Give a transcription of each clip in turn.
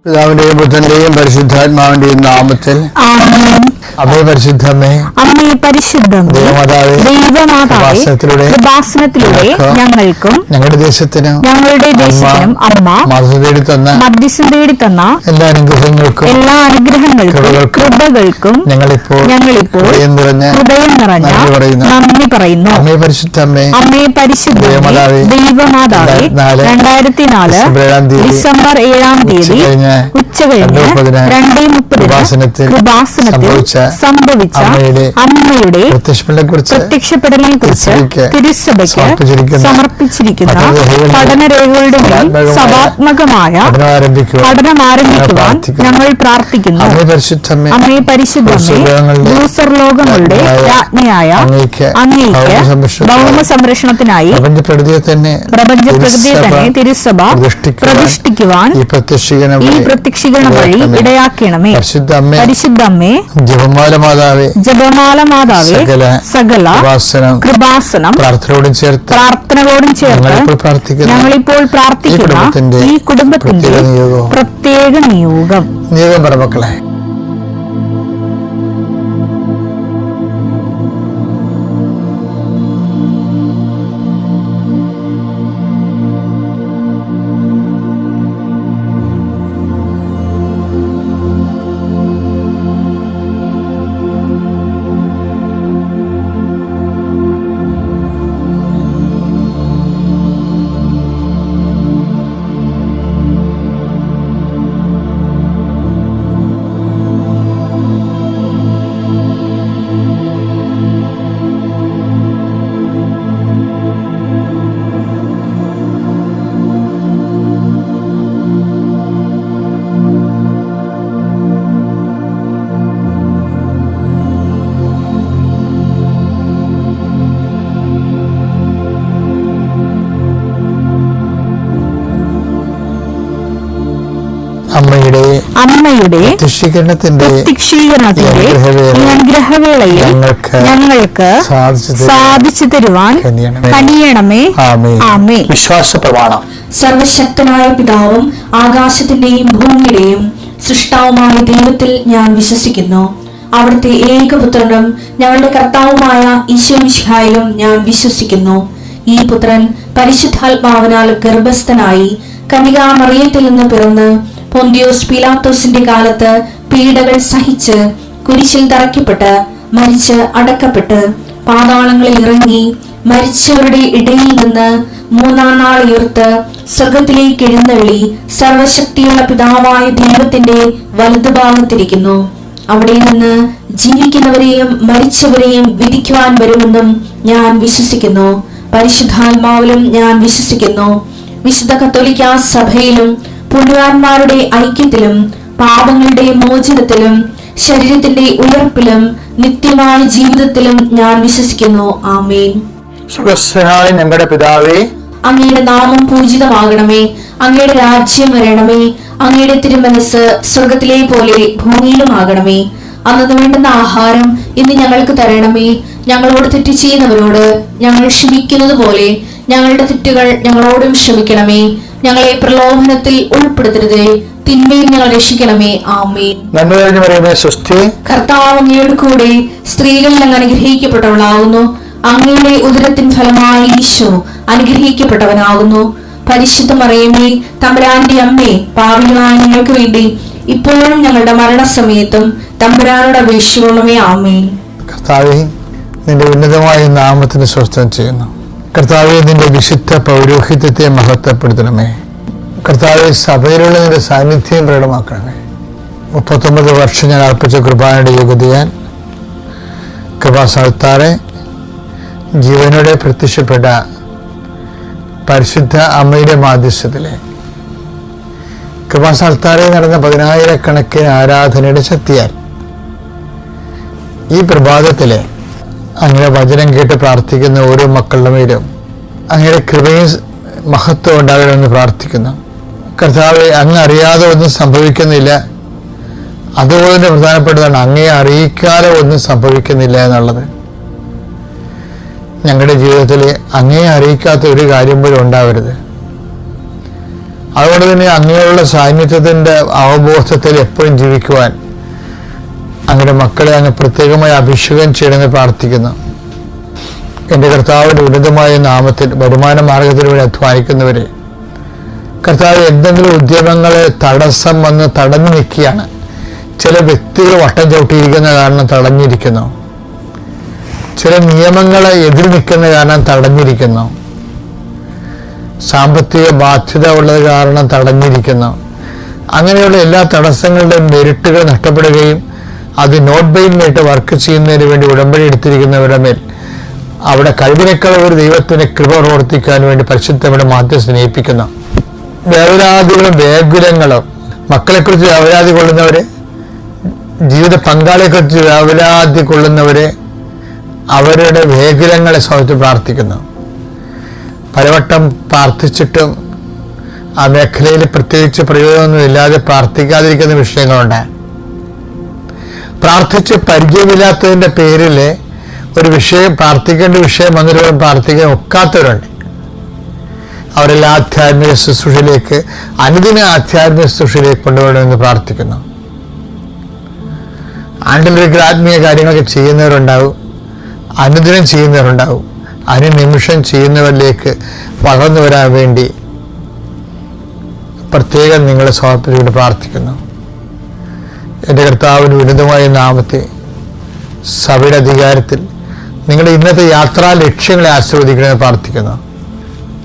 പിതാവിന്റെയും പുത്രന്റെയും പരിശുദ്ധാത്മാവിന്റെയും നാമത്തിൽ അമ്മേ പരിശുദ്ധമേ, അമ്മേ പരിശുദ്ധമേ, ദൈവമാതാവേ, കൃപാസനത്തിലൂടെ ഞങ്ങൾക്കും ഞങ്ങളുടെ ദേശത്തിനും അമ്മ മധ്യസ്ഥം തേടി തന്ന എല്ലാ അനുഗ്രഹങ്ങൾക്കും കൃപകൾക്കും ഞങ്ങളിപ്പോൾ ഹൃദയം നിറഞ്ഞ നന്ദി പറയുന്നു. അമ്മേ പരിശുദ്ധമേ, അമ്മേ പരിശുദ്ധമേ, ദൈവമാതാവേ, 2004 ഡിസംബർ 7-ാം തീയതി ഉച്ചകഴിഞ്ഞ് 2:30 കൃപാസനത്തിൽ സംഭവിച്ച അമ്മയുടെ പ്രത്യക്ഷപ്പെടലിനെ കുറിച്ച് തിരുസഭയ്ക്ക് സമർപ്പിച്ചിരിക്കുന്ന പഠനരേഖകളുടെ മേൽ സഭാത്മകമായ പഠനം ആരംഭിക്കുവാൻ ഞങ്ങൾ പ്രാർത്ഥിക്കുന്നു. അമ്മേ പരിശുദ്ധമേ, ഭൂസ്വർലോകങ്ങളുടെ രാജ്ഞിയായ അങ്ങേയ്ക്ക് ഭൗമ സംരക്ഷണത്തിനായി പ്രപഞ്ചപ്രകൃതിയെ തന്നെ തിരുസഭ പ്രതിഷ്ഠിക്കുവാൻ ഈ പ്രത്യക്ഷീകരണം വഴി ഇടയാക്കണമേ. പരിശുദ്ധമ്മേ, ജപമാല മാതാവേ, സകല കൃപാസനം പ്രാർത്ഥനയോടും ചേർത്ത് ഞങ്ങളിപ്പോൾ പ്രാർത്ഥിക്കുന്ന ഈ കുടുംബത്തിന്റെ പ്രത്യേക നിയോഗം പറമക്കളെ. അമ്മയുടെ പ്രത്യക്ഷീകരണത്തിന്റെ അനുഗ്രഹവേളയിൽ ഞങ്ങൾക്ക് സാധിച്ചു തരുവാൻ കനിയണമേ. ആമേൻ. വിശ്വാസ പ്രമാണം. സർവശക്തനായ പിതാവും ആകാശത്തിന്റെയും ഭൂമിയുടെയും സൃഷ്ടാവുമായ ദൈവത്തിൽ ഞാൻ വിശ്വസിക്കുന്നു. അവിടുത്തെ ഏകപുത്രനും ഞങ്ങളുടെ കർത്താവുമായ ഈശോ മിശിഹായിലും ഞാൻ വിശ്വസിക്കുന്നു. ഈ പുത്രൻ പരിശുദ്ധാത്മാവിനാൽ ഗർഭസ്ഥനായി കന്യകാമറിയത്തിൽ നിന്ന് പിറന്ന് പൊന്തിയോസ് പീലാത്തോസിന്റെ കാലത്ത് പീഡകൾ സഹിച്ച് കുരിശിൽ തറയ്ക്കപ്പെട്ട് മരിച്ച് അടക്കപ്പെട്ട് പാതാളങ്ങളിൽ ഇറങ്ങി മരിച്ചവരുടെ ഇടയിൽ നിന്ന് 3-ാം നാൾ ഉയർത്ത് സ്വർഗത്തിലേക്ക് എഴുന്നള്ളി സർവശക്തിയുള്ള പിതാവായ ദൈവത്തിന്റെ വലതുഭാഗത്തിരിക്കുന്നു. അവിടെ നിന്ന് ജീവിക്കുന്നവരെയും മരിച്ചവരെയും വിധിക്കുവാൻ വരുമെന്നും ഞാൻ വിശ്വസിക്കുന്നു. പരിശുദ്ധാത്മാവിലും ഞാൻ വിശ്വസിക്കുന്നു. വിശുദ്ധ കത്തോലിക്കാ സഭയിലും പുണ്യവാന്മാരുടെ ഐക്യത്തിലും പാപങ്ങളുടെ മോചനത്തിലും ശരീരത്തിന്റെ ഉയർപ്പിലും നിത്യമായ ജീവിതത്തിലും ഞാൻ വിശ്വസിക്കുന്നു. ആമേൻ. സുഖസ്ഥനായ ഞങ്ങളുടെ പിതാവേ, അങ്ങയുടെ നാമം പൂജിതമാകണമേ. അങ്ങയുടെ രാജ്യം വരണമേ. അങ്ങയുടെ തിരുമനസ് സ്വർഗത്തിലെ പോലെ ഭൂമിയിലുമാകണമേ. അന്നു വേണ്ടുന്ന ആഹാരം ഇന്ന് ഞങ്ങൾക്ക് തരണമേ. ഞങ്ങളോട് തെറ്റ് ചെയ്യുന്നവരോട് ഞങ്ങൾ ക്ഷമിക്കുന്നത് പോലെ ഞങ്ങളുടെ തെറ്റുകൾ ഞങ്ങളോടും ക്ഷമിക്കണമേ. ഞങ്ങളെ പ്രലോഭനത്തിൽ ഉൾപ്പെടുത്തരുതേ, തിന്മയിൽ ഞങ്ങൾ രക്ഷിക്കണമേ. ആമേൻ. കർത്താവ് അങ്ങയുടെ കൂടെ സ്ത്രീകളിൽ അങ്ങ് അനുഗ്രഹിക്കപ്പെട്ടവളാകുന്നു. അങ്ങയുടെ ഉദരത്തിൻ ഫലമായി ഈശോ അനുഗ്രഹിക്കപ്പെട്ടവനാകുന്നു. പരിശുദ്ധ മറിയമേ, തമ്പുരാന്റെ അമ്മേ, പാപികളായ ഞങ്ങൾക്ക് വേണ്ടി ഇപ്പോഴും ഞങ്ങളുടെ മരണസമയത്തും തമ്പുരാനോട് അപേക്ഷിക്കണമേ. ആമേൻ. കർത്താവേ, നിന്റെ ഉന്നതമായ നാമത്തിന് സ്വസ്ഥം ചെയ്യുന്നു. കർത്താവെ, നിന്റെ വിശുദ്ധ പൗരോഹിത്യത്തെ മഹത്വപ്പെടുത്തണമേ. കർത്താവെ, സഭയിലുള്ള നിന്റെ സാന്നിധ്യം പ്രകടമാക്കണമേ. 39 വർഷം ഞാൻ അർപ്പിച്ച കൃപാനയുടെ യോഗ്യതയാൽ കൃപാസ്ഥാനത്താറെ ജീവനോടെ പ്രത്യക്ഷപ്പെട്ട പരിശുദ്ധ അമ്മയുടെ മാധ്യസ്ഥത്തിലെ കൃപാസ്ഥാനത്താറെ നടന്ന 10,000-കണക്കിന് ആരാധനയുടെ ശക്തിയാൽ ഈ പ്രഭാതത്തിലെ അങ്ങയുടെ വചനം കേട്ട് പ്രാർത്ഥിക്കുന്ന ഓരോ മക്കളുടെ മേലും അങ്ങയുടെ കൃപയും മഹത്വം ഉണ്ടാകണമെന്ന് പ്രാർത്ഥിക്കുന്നു. കർത്താവെ, അങ്ങ് അറിയാതെ ഒന്നും സംഭവിക്കുന്നില്ല. അതുപോലെ തന്നെ പ്രധാനപ്പെട്ടതാണ് അങ്ങയെ അറിയിക്കാതെ ഒന്നും സംഭവിക്കുന്നില്ല എന്നുള്ളത്. ഞങ്ങളുടെ ജീവിതത്തിൽ അങ്ങയെ അറിയിക്കാത്ത ഒരു കാര്യം പോലും ഉണ്ടാവരുത്. അതുകൊണ്ട് തന്നെ അങ്ങനെയുള്ള സാന്നിധ്യത്തിന്റെ അവബോധത്തിൽ എപ്പോഴും ജീവിക്കുവാൻ അങ്ങയുടെ മക്കളെ അങ്ങ് പ്രത്യേകമായി അഭിഷേകം ചെയ്യണമെന്ന് പ്രാർത്ഥിക്കുന്നു. എൻ്റെ കർത്താവിൻ്റെ ഉന്നതമായ നാമത്തിൽ വരുമാന മാർഗത്തിന് വേണ്ടി അധ്വാനിക്കുന്നവരെ കർത്താവ് എന്തെങ്കിലും ഉദ്യമങ്ങളെ തടസ്സം വന്ന് തടഞ്ഞു നിൽക്കുകയാണ്. ചില വ്യക്തികൾ വട്ടം ചവിട്ടിയിരിക്കുന്ന കാരണം തടഞ്ഞിരിക്കുന്നു. ചില നിയമങ്ങളെ എതിർ നിൽക്കുന്ന കാരണം തടഞ്ഞിരിക്കുന്നു. സാമ്പത്തിക ബാധ്യത ഉള്ളത് കാരണം തടഞ്ഞിരിക്കുന്നു. അങ്ങനെയുള്ള എല്ലാ തടസ്സങ്ങളുടെയും മെരിറ്റുകൾ നഷ്ടപ്പെടുകയും അത് നോട്ട് ബൈനായിട്ട് വർക്ക് ചെയ്യുന്നതിന് വേണ്ടി ഉടമ്പടി എടുത്തിരിക്കുന്നവരുടെ മേൽ അവിടെ കഴിവിനേക്കാൾ ഒരു ദൈവത്തിന്റെ കൃപ പ്രവർത്തിക്കാൻ വേണ്ടി പരിശുദ്ധയുടെ മാധ്യസ്ഥ സ്നേഹിപ്പിക്കുന്നു. വേവലാതികളും വേകുലങ്ങളും മക്കളെക്കുറിച്ച് വേവലാതി കൊള്ളുന്നവരെ, ജീവിത പങ്കാളിയെക്കുറിച്ച് വേവലാതി കൊള്ളുന്നവരെ, അവരുടെ വേകുലങ്ങളെ സമയത്ത് പ്രാർത്ഥിക്കുന്നു. പലവട്ടം പ്രാർത്ഥിച്ചിട്ടും ആ മേഖലയിൽ പ്രത്യേകിച്ച് പ്രയോജനമൊന്നുമില്ലാതെ പ്രാർത്ഥിക്കാതിരിക്കുന്ന വിഷയങ്ങളുണ്ട്. പ്രാർത്ഥിച്ച് പരിചയമില്ലാത്തതിൻ്റെ പേരിൽ ഒരു വിഷയം പ്രാർത്ഥിക്കേണ്ട വിഷയം വന്നിട്ട് പ്രാർത്ഥിക്കാൻ ഒക്കാത്തവരുണ്ട്. അവരെല്ലാം ആധ്യാത്മിക ശുശ്രൂഷയിലേക്ക് അനുദിന ആധ്യാത്മിക ശുശ്രൂഷയിലേക്ക് കൊണ്ടുപോകണമെന്ന് പ്രാർത്ഥിക്കുന്നു. ആണ്ടിലൊരിക്കൽ ആത്മീയ കാര്യങ്ങളൊക്കെ ചെയ്യുന്നവരുണ്ടാവും, അനുദിനം ചെയ്യുന്നവരുണ്ടാവും. അനുനിമിഷം ചെയ്യുന്നവരിലേക്ക് വളർന്നു വരാൻ വേണ്ടി പ്രത്യേകം നിങ്ങളെ സമർപ്പിച്ചുകൊണ്ട് പ്രാർത്ഥിക്കുന്നു. എൻ്റെ കർത്താവിന് ഉന്നതമായ നാമത്തെ സഭയുടെ അധികാരത്തിൽ നിങ്ങളുടെ ഇന്നത്തെ യാത്രാ ലക്ഷ്യങ്ങളെ ആശീർവദിക്കണമെന്ന് പ്രാർത്ഥിക്കുന്നു.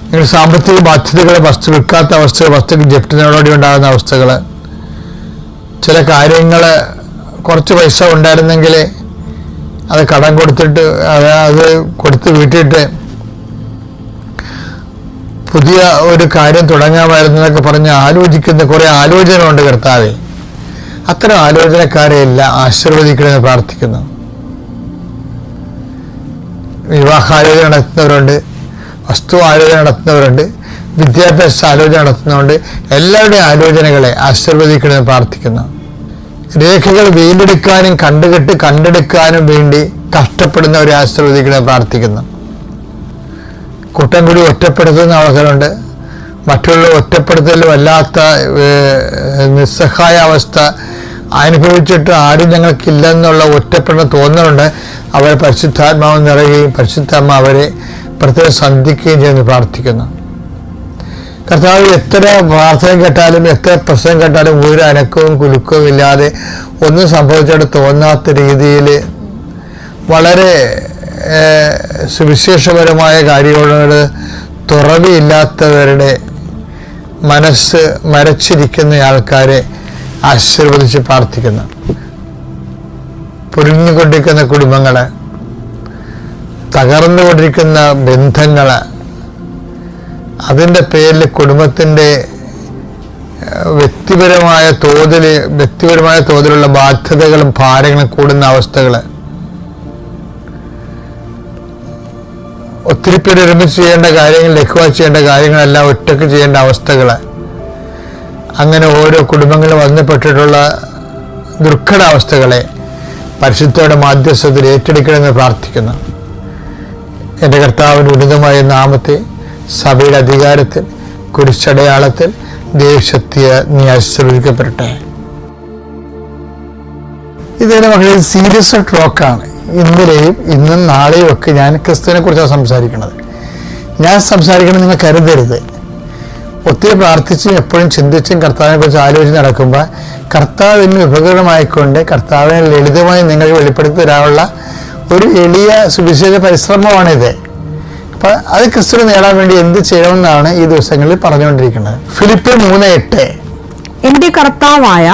നിങ്ങൾ സാമ്പത്തിക ബാധ്യതകൾ, വസ്തു വിൽക്കാത്ത അവസ്ഥകൾ, വസ്തുക്കൾ ജപ്തിനോടുകൂടി ഉണ്ടാകുന്ന അവസ്ഥകൾ, ചില കാര്യങ്ങൾ കുറച്ച് പൈസ ഉണ്ടായിരുന്നെങ്കിൽ അത് കടം കൊടുത്തിട്ട് അത് കൊടുത്ത് വീട്ടിയിട്ട് പുതിയ ഒരു കാര്യം തുടങ്ങാമായിരുന്നതൊക്കെ പറഞ്ഞ് ആലോചിക്കുന്ന കുറേ ആലോചനകളുണ്ട് കർത്താവേ. അത്തരം ആലോചനക്കാരെ എല്ലാം ആശീർവദിക്കണമെന്ന് പ്രാർത്ഥിക്കുന്നു. വിവാഹാലോചന നടത്തുന്നവരുണ്ട്, വസ്തു ആലോചന നടത്തുന്നവരുണ്ട്, വിദ്യാഭ്യാസ ആലോചന നടത്തുന്നവരുണ്ട്. എല്ലാവരുടെയും ആലോചനകളെ ആശീർവദിക്കണമെന്ന് പ്രാർത്ഥിക്കുന്നു. രേഖകൾ വീണ്ടെടുക്കാനും കണ്ടെടുക്കാനും വേണ്ടി കഷ്ടപ്പെടുന്നവരെ ആശീർവദിക്കണമെന്ന് പ്രാർത്ഥിക്കുന്നു. കൂട്ടം കൂടി ഒറ്റപ്പെടുത്തുന്ന ആൾക്കാരുണ്ട്. മറ്റുള്ള ഒറ്റപ്പെടുത്തൽ വല്ലാത്ത നിസ്സഹായ അവസ്ഥ അനുഭവിച്ചിട്ട് ആരും ഞങ്ങൾക്കില്ലെന്നുള്ള ഒറ്റപ്പെടുന്ന തോന്നലുണ്ട്. അവരെ പരിശുദ്ധാത്മാവ് നിറയുകയും പരിശുദ്ധാത്മാവ് അവരെ പ്രത്യേകം സന്ധിക്കുകയും ചെയ്യുന്നു പ്രാർത്ഥിക്കുന്നു. കർത്താവ് എത്ര പ്രാർത്ഥന കേട്ടാലും എത്ര പ്രശ്നം കേട്ടാലും ഒരു അനക്കവും കുലുക്കവും ഇല്ലാതെ ഒന്നും സംഭവിച്ചിട്ട് തോന്നാത്ത രീതിയിൽ വളരെ സുവിശേഷപരമായ കാര്യങ്ങളോട് തുറവിയില്ലാത്തവരുടെ മനസ്സ് മരച്ചിരിക്കുന്ന ആൾക്കാരെ ആശീർവദിച്ച് പ്രാർത്ഥിക്കുന്നു. പൊരിഞ്ഞുകൊണ്ടിരിക്കുന്ന കുടുംബങ്ങള്, തകർന്നുകൊണ്ടിരിക്കുന്ന ബന്ധങ്ങള്, അതിൻ്റെ പേരിൽ കുടുംബത്തിൻ്റെ വ്യക്തിപരമായ തോതിലുള്ള ബാധ്യതകളും ഭാരങ്ങളും കൂടുന്ന അവസ്ഥകൾ, ഒത്തിരി പേര് ഒരുമിച്ച് ചെയ്യേണ്ട കാര്യങ്ങൾ, ലഘുവായി ചെയ്യേണ്ട കാര്യങ്ങളെല്ലാം ഒറ്റയ്ക്ക് ചെയ്യേണ്ട അവസ്ഥകൾ, അങ്ങനെ ഓരോ കുടുംബങ്ങളും വന്നുപെട്ടിട്ടുള്ള ദുർഘടാവസ്ഥകളെ പരിശുദ്ധയുടെ മാധ്യസ്ഥത്തിൽ ഏറ്റെടുക്കണമെന്ന് പ്രാർത്ഥിക്കുന്നു. എൻ്റെ കർത്താവിൻ്റെ ഉന്നതമായ നാമത്തെ സഭയുടെ അധികാരത്തിൽ കുരിശടയാളത്തിൽ ദേവശക്തിയെ നീ ആശീർവദിക്കപ്പെടട്ടെ. ഇതേ മക്കളെ സീരിയസ് ടോക്കാണ്. ഇന്നലെയും ഇന്നും നാളെയും ഒക്കെ ഞാൻ ക്രിസ്തുവിനെ കുറിച്ചാണ് സംസാരിക്കുന്നത്. ഞാൻ സംസാരിക്കണം നിങ്ങൾ കരുതരുത്. ഒത്തിരി പ്രാർത്ഥിച്ചും എപ്പോഴും ചിന്തിച്ചും കർത്താവിനെ കുറിച്ച് ആലോചിച്ച് നടക്കുമ്പോൾ കർത്താവിന് ഉപകരണമായിക്കൊണ്ട് കർത്താവിനെ ലളിതമായി നിങ്ങൾക്ക് വെളിപ്പെടുത്തി തരാനുള്ള ഒരു എളിയ സുവിശേഷ പരിശ്രമമാണിത്. അപ്പം അത് ക്രിസ്തുവിനെ നേടാൻ വേണ്ടി എന്ത് ചെയ്യണമെന്നാണ് ഈ ദിവസങ്ങളിൽ പറഞ്ഞുകൊണ്ടിരിക്കുന്നത്. ഫിലിപ്പിയർ 3:8 എന്റെ കർത്താവായ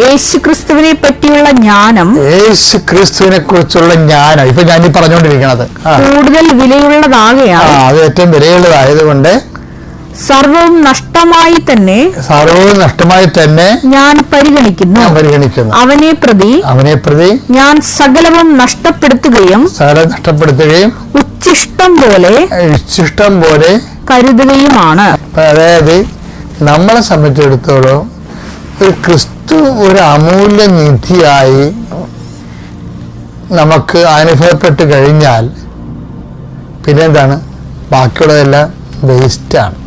യേശു ക്രിസ്തുവിനെ പറ്റിയുള്ള ജ്ഞാനം, യേശു ക്രിസ്തുവിനെ കുറിച്ചുള്ള ജ്ഞാനം ഇപ്പൊ ഞാൻ ഈ പറഞ്ഞുകൊണ്ടിരിക്കുന്നത് കൂടുതൽ വിലയുള്ളതാകയാൽ അത് ഏറ്റവും വിലയുള്ളതായതുകൊണ്ട് സർവവും നഷ്ടമായി തന്നെ ഞാൻ പരിഗണിക്കുന്നു. അവനെ പ്രതി ഞാൻ സകലവും നഷ്ടപ്പെടുത്തുകയും ഉച്ഛിഷ്ടം പോലെ കരുതുകയുമാണ്. അതായത് നമ്മളെ സംബന്ധിച്ചിടത്തോളം ഒരു ക്രിസ്തു ഒരു അമൂല്യ നിധിയായി നമുക്ക് അനുഭവപ്പെട്ട് കഴിഞ്ഞാൽ പിന്നെന്താണ്, ബാക്കിയുള്ളതെല്ലാം വേസ്റ്റാണ്.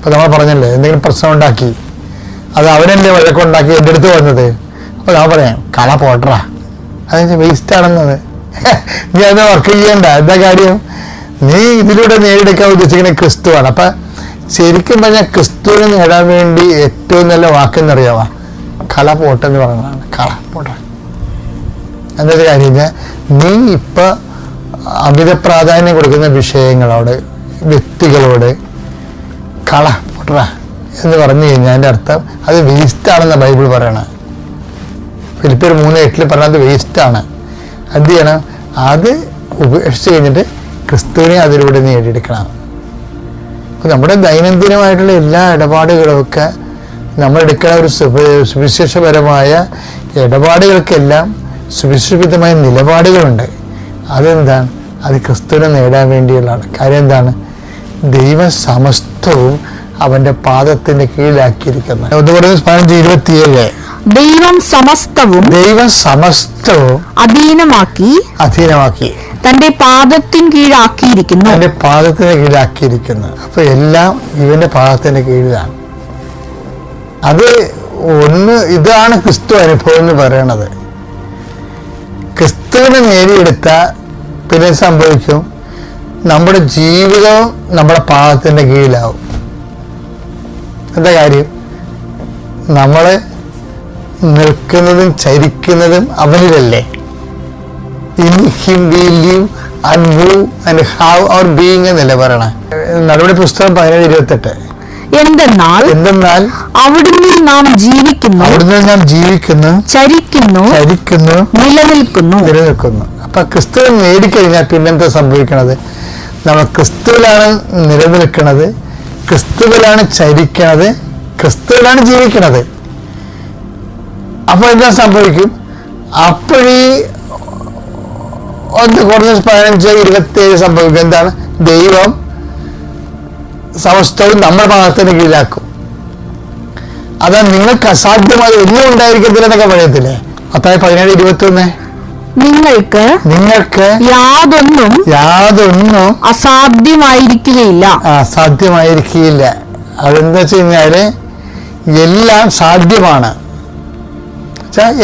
ഇപ്പം നമ്മൾ പറഞ്ഞല്ലേ, എന്തെങ്കിലും പ്രശ്നം ഉണ്ടാക്കി അത് അവനെന്നെ വഴക്കുണ്ടാക്കി എൻ്റെ അടുത്ത് വന്നത്, അപ്പോൾ ഞാൻ പറയാം കള പോട്ടറാ, അതെന്ന് വേസ്റ്റ് ആണെന്നത്. നീ അത് വർക്ക് ചെയ്യണ്ട. എന്താ കാര്യം? നീ ഇതിലൂടെ നേടിയെടുക്കാൻ ഉദ്ദേശിക്കുന്ന ക്രിസ്തുവാണ്. അപ്പം ശരിക്കും പറഞ്ഞാൽ ക്രിസ്തുവിനെ നേടാൻ വേണ്ടി ഏറ്റവും നല്ല വാക്കെന്നറിയാവാ, കള പോട്ടെന്ന് പറയുന്നതാണ്. കള പോട്ട എന്താ കാര്യം? നീ ഇപ്പം അമിത പ്രാധാന്യം കൊടുക്കുന്ന വിഷയങ്ങളോട്, വ്യക്തികളോട് കള പോട്ട എന്ന് പറഞ്ഞു കഴിഞ്ഞാൽ അതിൻ്റെ അർത്ഥം അത് വേസ്റ്റാണെന്ന ബൈബിൾ പറയണത്. ഫിലിപ്പിയർ 3:8 പറഞ്ഞത് വേസ്റ്റാണ്. എന്ത് ചെയ്യണം? അത് ഉപേക്ഷിച്ച് കഴിഞ്ഞിട്ട് ക്രിസ്തുവിനെ അതിലൂടെ നേടിയെടുക്കണം. അപ്പോൾ നമ്മുടെ ദൈനംദിനമായിട്ടുള്ള എല്ലാ ഇടപാടുകളുമൊക്കെ നമ്മളെടുക്കുന്ന ഒരു സുവിശേഷപരമായ ഇടപാടുകൾക്കെല്ലാം സുവിശേഷിതമായ നിലപാടുകളുണ്ട്. അതെന്താണ്? അത് ക്രിസ്തുവിനെ നേടാൻ വേണ്ടിയുള്ളതാണ്. കാര്യം എന്താണ്? ദൈവ സമസ്തവും അവൻ്റെ പാദത്തിൻ്റെ കീഴിലാക്കിയിരിക്കുന്നത്. 15:27 ദൈവം സമസ്തവും അധീനമാക്കി തന്റെ പാദത്തിന് കീഴാക്കിയിരിക്കുന്നു. അപ്പൊ എല്ലാം ഇവന്റെ പാദത്തിന്റെ കീഴിലാണ്. അത് ഇതാണ് ക്രിസ്തു അനുഭവം എന്ന് പറയണത്. ക്രിസ്തുവിനെ നേടിയെടുത്ത പിന്നെ സംഭവിക്കും, നമ്മുടെ ജീവിതവും നമ്മുടെ പാദത്തിന്റെ കീഴിലാവും. എന്താ കാര്യം? നമ്മള് നിൽക്കുന്നതും ചരിക്കുന്നതും അവനിലല്ലേ. In him we live and move and have our being എന്നല്ലേ പറയണേ. നടപടി പുസ്തകം 17:28. എന്തെന്നാൽ അവിടുന്ന് നാം ജീവിക്കുന്നു, ചരിക്കുന്നു, നിലനിൽക്കുന്നു. അപ്പൊ ക്രിസ്തുവിനെ നേടിക്കഴിഞ്ഞാൽ പിന്നെന്താ സംഭവിക്കണത്? നമ്മൾ ക്രിസ്തുവിലാണ് നിലനിൽക്കുന്നത്, ക്രിസ്തുവിലാണ് ചരിക്കണത്, ക്രിസ്തുവിലാണ് ജീവിക്കണത്. അപ്പൊ എന്താ സംഭവിക്കും? അപ്പോഴീ 1:15-27 സംഭവിക്കും. എന്താണ്? ദൈവം സമസ്തവും നമ്മുടെ പാദത്തിന് കീഴിലാക്കും. അതാ നിങ്ങൾക്ക് അസാധ്യമായി ഒന്നും ഉണ്ടായിരിക്കത്തില്ലെന്നൊക്കെ പറയത്തില്ലേ? മത്തായി 17:21. നിങ്ങൾക്ക് യാതൊന്നും അസാധ്യമായിരിക്കുകയില്ല. അതെന്താ വെച്ച് കഴിഞ്ഞാല് എല്ലാം സാധ്യമാണ്.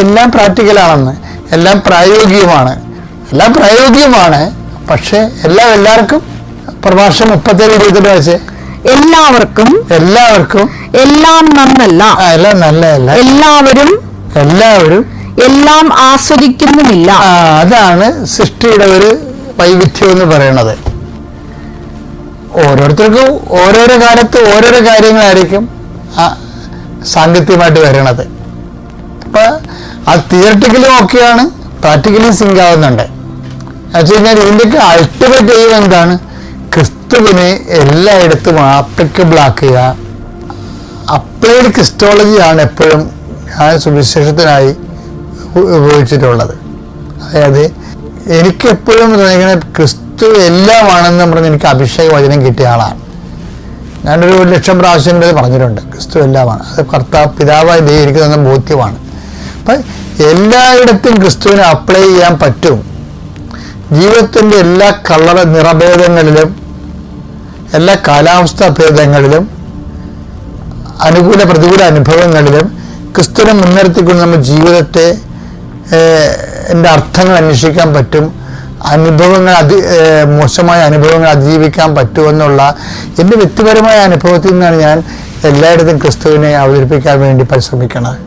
എല്ലാം പ്രാക്ടിക്കലാണെന്ന്, എല്ലാം പ്രായോഗികമാണ്. പക്ഷെ എല്ലാവർക്കും പ്രഭാഷണം 37:28 വെച്ച് എല്ലാവർക്കും എല്ലാം നന്നല്ല, എല്ലാവരും എല്ലാം ആസ്വദിക്കുന്നുമില്ല. അതാണ് സൃഷ്ടിയുടെ ഒരു വൈവിധ്യം എന്ന് പറയുന്നത്. ഓരോരുത്തർക്കും ഓരോരോ കാലത്ത് ഓരോരോ കാര്യങ്ങളായിരിക്കും സാങ്കത്യമായിട്ട് വരണത്. അപ്പൊ അത് തിയററ്റിക്കലും ഓക്കെയാണ്, പ്രാക്ടിക്കലും സിങ്ക് ആവുന്നുണ്ട്. എന്നുവെച്ച് കഴിഞ്ഞാൽ ഇതിൻ്റെയൊക്കെ അൾട്ടിമേറ്റ് എയിം എന്താണ്? ക്രിസ്തുവിനെ എല്ലായിടത്തും ആപ്ലിക്കബിൾ ആക്കുക. അപ്ലൈഡ് ക്രിസ്റ്റോളജിയാണ് എപ്പോഴും ഞാൻ സുവിശേഷത്തിനായി ഉപയോഗിച്ചിട്ടുള്ളത്. അതായത് എനിക്കെപ്പോഴും ക്രിസ്തു എല്ലാമാണെന്ന് പറഞ്ഞ് എനിക്ക് അഭിഷേക വചനം കിട്ടിയ ആളാണ്. ഞാനൊരു 1,00,000 പ്രാവശ്യം പറഞ്ഞിട്ടുണ്ട് ക്രിസ്തു എല്ലാമാണ്. അത് കർത്താവ് പിതാവായി ദൈവം എനിക്ക് തന്ന ബോധ്യമാണ്. അപ്പം എല്ലായിടത്തും ക്രിസ്തുവിനെ അപ്ലൈ ചെയ്യാൻ പറ്റും. ജീവിതത്തിൻ്റെ എല്ലാ നിറഭേദങ്ങളിലും, എല്ലാ കാലാവസ്ഥാ ഭേദങ്ങളിലും, അനുകൂല പ്രതികൂല അനുഭവങ്ങളിലും ക്രിസ്തുവിനെ മുൻനിർത്തിക്കൊണ്ട് നമ്മുടെ ജീവിതത്തെ അർത്ഥങ്ങൾ അന്വേഷിക്കാൻ പറ്റും. അനുഭവങ്ങൾ മോശമായ അനുഭവങ്ങൾ അതിജീവിക്കാൻ പറ്റുമെന്നുള്ള എൻ്റെ വ്യക്തിപരമായ അനുഭവത്തിൽ നിന്നാണ് ഞാൻ എല്ലായിടത്തും ക്രിസ്തുവിനെ അവതരിപ്പിക്കാൻ വേണ്ടി പരിശ്രമിക്കുന്നത്.